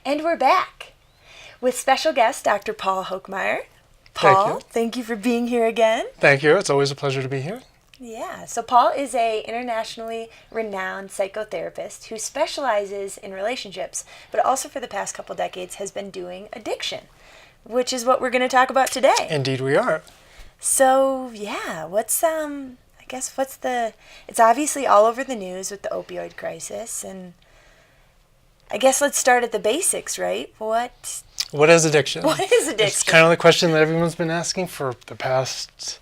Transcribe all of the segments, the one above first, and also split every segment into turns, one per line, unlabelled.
And we're back with special guest Dr. Paul Hokemeyer. Paul, thank you for being here again.
Thank you. It's always a pleasure to be here.
Yeah, so Paul is a internationally renowned psychotherapist who specializes in relationships, but also for the past couple decades has been doing addiction, which is what we're going to talk about today.
Indeed we are.
So, yeah, it's obviously all over the news with the opioid crisis, and I guess let's start at the basics, right? What
is addiction?
What is addiction?
It's kind of the question that everyone's been asking for the past,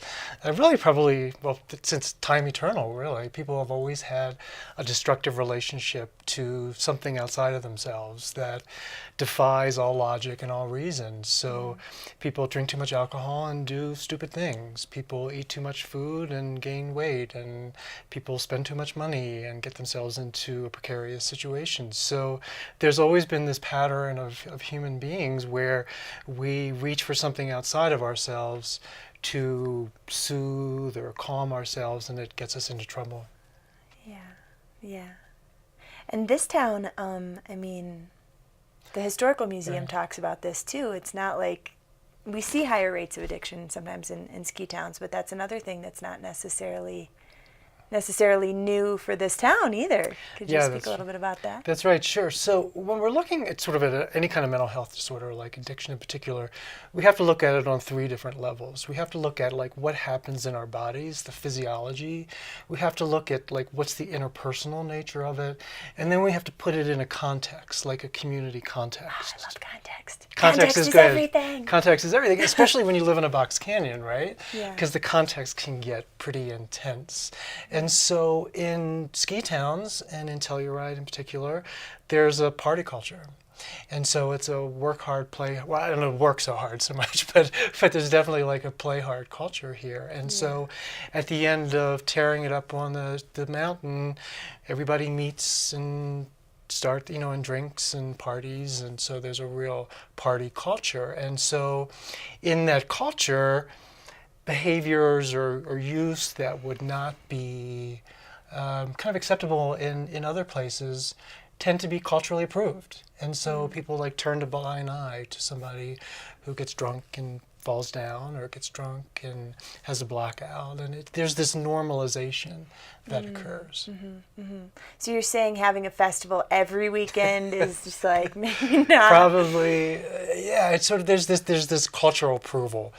since time eternal, really. People have always had a destructive relationship to something outside of themselves that defies all logic and all reason. So people drink too much alcohol and do stupid things. People eat too much food and gain weight, and people spend too much money and get themselves into a precarious situation. So there's always been this pattern of human beings where we reach for something outside of ourselves to soothe or calm ourselves, and it gets us into trouble.
Yeah. And this town, the Historical Museum talks about this too. It's not like we see higher rates of addiction sometimes in ski towns, but that's another thing that's not necessarily new for this town either. Could you speak a little bit about that?
That's right, sure. So when we're looking at any kind of mental health disorder, like addiction in particular, we have to look at it on three different levels. We have to look at like what happens in our bodies, the physiology. We have to look at like what's the interpersonal nature of it, and then we have to put it in a context, like a community context.
I love context.
Context is good.
Everything.
Context is everything, especially when you live in a box canyon, right?
Yeah.
Because the context can get pretty intense. And so in ski towns, and in Telluride in particular, there's a party culture. And so it's a work hard, play, well, I don't know work so hard so much, but there's definitely like a play hard culture here. And so at the end of tearing it up on the mountain, everybody meets and start, and drinks and parties, and so there's a real party culture. And so in that culture, behaviors or use that would not be kind of acceptable in other places tend to be culturally approved. And so people like turn a blind eye to somebody who gets drunk and falls down, or gets drunk and has a blackout, and there's this normalization that occurs.
So you're saying having a festival every weekend is just like maybe not?
Probably, yeah. It's sort of there's this cultural approval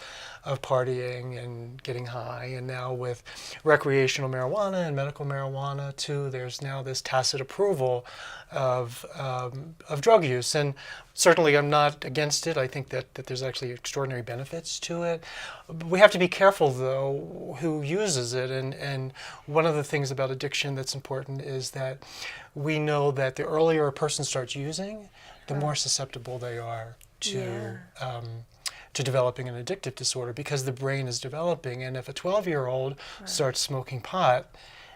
of partying and getting high, and now with recreational marijuana and medical marijuana too, there's now this tacit approval of drug use. And certainly I'm not against it. I think that there's actually extraordinary benefits to it. We have to be careful though who uses it, and one of the things about addiction that's important is that we know that the earlier a person starts using, the more susceptible they are to developing an addictive disorder, because the brain is developing. And if a 12-year-old starts smoking pot,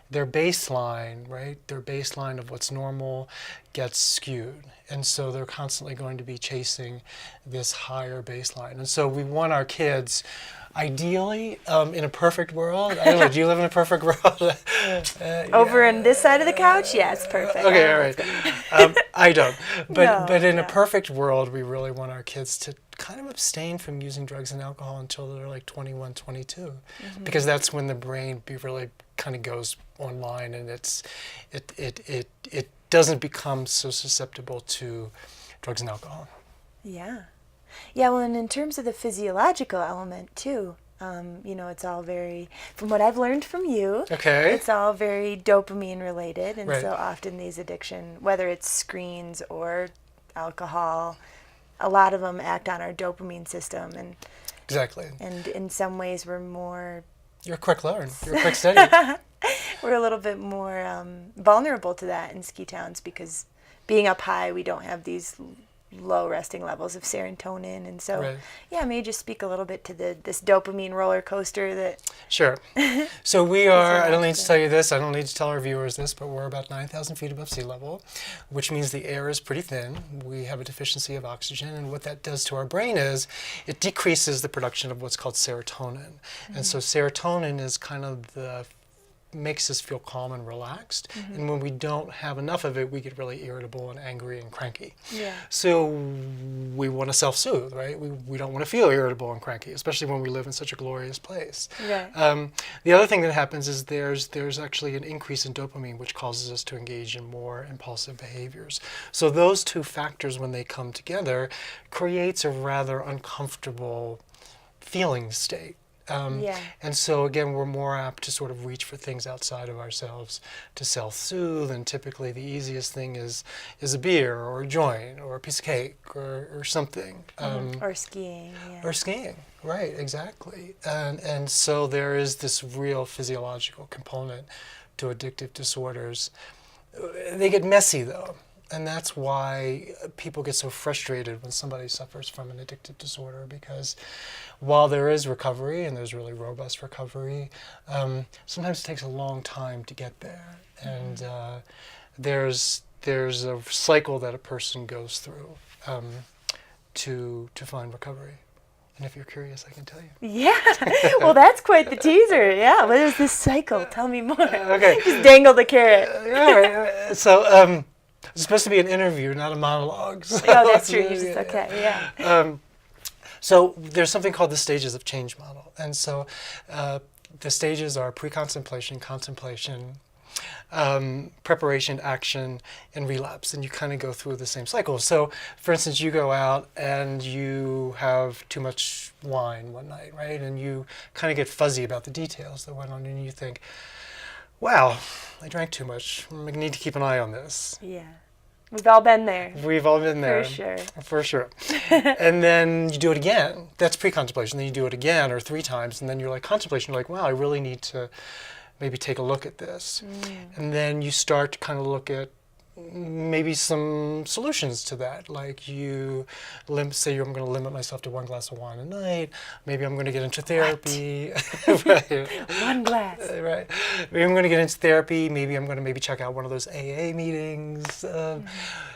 their baseline of what's normal gets skewed. And so they're constantly going to be chasing this higher baseline. And so we want our kids, ideally, in a perfect world, I don't know, do you live in a perfect world?
Over on this side of the couch? Yeah, it's perfect.
Okay, all right. I don't. But in a perfect world, we really want our kids to kind of abstain from using drugs and alcohol until they're like 21, 22. Because that's when the brain really kind of goes online, and it doesn't become so susceptible to drugs and alcohol.
Yeah, well, and in terms of the physiological element too, it's all very, from what I've learned from you, it's all very dopamine related, and so often these addiction, whether it's screens or alcohol, a lot of them act on our dopamine system, and and in some ways we're more...
You're a quick learner. You're a quick study.
We're a little bit more vulnerable to that in ski towns, because being up high, we don't have these low resting levels of serotonin, and so maybe just speak a little bit to this dopamine roller coaster that...
Sure. So we are, I don't need to tell you this, I don't need to tell our viewers this, but we're about 9,000 feet above sea level, which means the air is pretty thin. We have a deficiency of oxygen, and what that does to our brain is it decreases the production of what's called serotonin. And so serotonin is kind of the makes us feel calm and relaxed. And when we don't have enough of it, we get really irritable and angry and cranky.
Yeah.
So we want to self-soothe, right? We don't want to feel irritable and cranky, especially when we live in such a glorious place.
Right.
The other thing that happens is there's actually an increase in dopamine, which causes us to engage in more impulsive behaviors. So those two factors, when they come together, creates a rather uncomfortable feeling state. And so again, we're more apt to sort of reach for things outside of ourselves to self-soothe, and typically the easiest thing is a beer or a joint or a piece of cake or something.
Or skiing. Yeah.
Or skiing, right, exactly. And so there is this real physiological component to addictive disorders. They get messy though. And that's why people get so frustrated when somebody suffers from an addictive disorder, because while there is recovery, and there's really robust recovery, sometimes it takes a long time to get there. And there's a cycle that a person goes through to find recovery. And if you're curious, I can tell you.
Yeah. Well, that's quite the teaser. Yeah. What is this cycle? Tell me more.
Okay.
Just dangle the carrot.
All right. So it's supposed to be an interview, not a monologue. So,
oh, that's true. Okay. Yeah.
So there's something called the stages of change model. And so the stages are pre-contemplation, contemplation, preparation, action, and relapse. And you kind of go through the same cycle. So, for instance, you go out and you have too much wine one night, right? And you kind of get fuzzy about the details that went on, and you think, wow, I drank too much. I need to keep an eye on this.
Yeah. We've all been there.
We've all been there.
For sure.
For sure. And then you do it again. That's pre-contemplation. Then you do it again or 3 times. And then you're like, contemplation. You're like, wow, I really need to maybe take a look at this. And then you start to kind of look at maybe some solutions to that. Like you say, I'm going to limit myself to 1 glass of wine a night. Maybe I'm going to get into therapy.
Right. 1 glass.
Right. Maybe I'm going to get into therapy. Maybe I'm going to check out one of those AA meetings.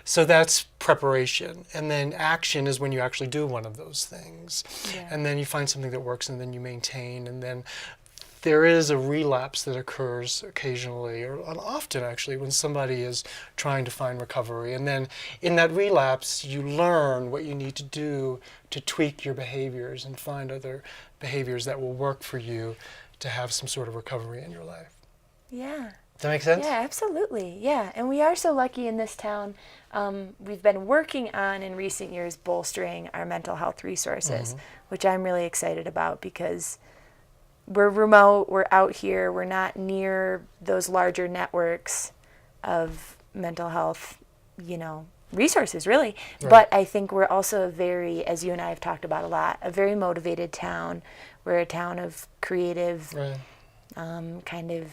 So that's preparation. And then action is when you actually do one of those things. Yeah. And then you find something that works, and then you maintain. And then there is a relapse that occurs occasionally, or often actually, when somebody is trying to find recovery. And then in that relapse, you learn what you need to do to tweak your behaviors and find other behaviors that will work for you to have some sort of recovery in your life.
Yeah.
Does that make sense?
Yeah, absolutely. Yeah. And we are so lucky in this town. We've been working on, in recent years, bolstering our mental health resources, which I'm really excited about, because we're remote, we're out here, we're not near those larger networks of mental health, resources, really. Right. But I think we're also a very, as you and I have talked about a lot, a very motivated town. We're a town of creative, kind of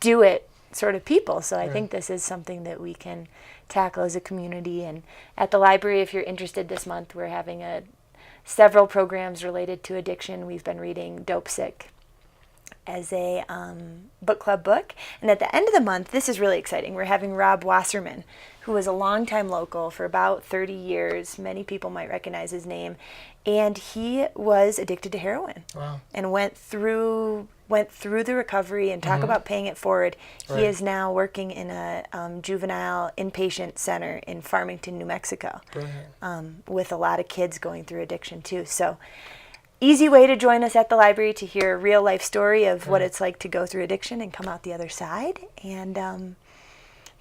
do-it sort of people. So I think this is something that we can tackle as a community. And at the library, if you're interested, this month we're having several programs related to addiction. We've been reading Dope Sick as a book club book. And at the end of the month, this is really exciting, we're having Rob Wasserman, who was a longtime local for about 30 years. Many people might recognize his name. And he was addicted to heroin. Wow. And went through the recovery, and talk about paying it forward. Right. He is now working in a juvenile inpatient center in Farmington, New Mexico, with a lot of kids going through addiction too. So easy way to join us at the library to hear a real life story of what it's like to go through addiction and come out the other side. And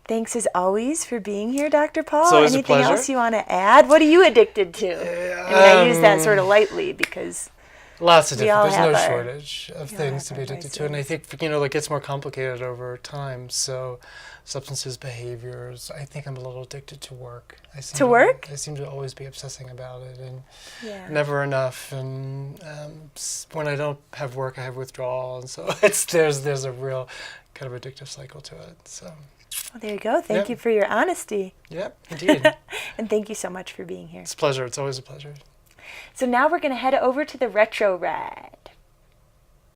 thanks as always for being here, Dr. Paul. Anything else you want to add? What are you addicted to? I use that sort of lightly because
lots of different. There's no shortage of things to be addicted to, and I think it gets more complicated over time. So, substances, behaviors. I think I'm a little addicted to work. To work? I seem to always be obsessing about it, and never enough. And when I don't have work, I have withdrawal, and so there's a real kind of addictive cycle to it. So.
Well, there you go. Thank you for your honesty.
Yep, indeed.
And thank you so much for being here.
It's a pleasure. It's always a pleasure.
So now we're going to head over to the retro ride.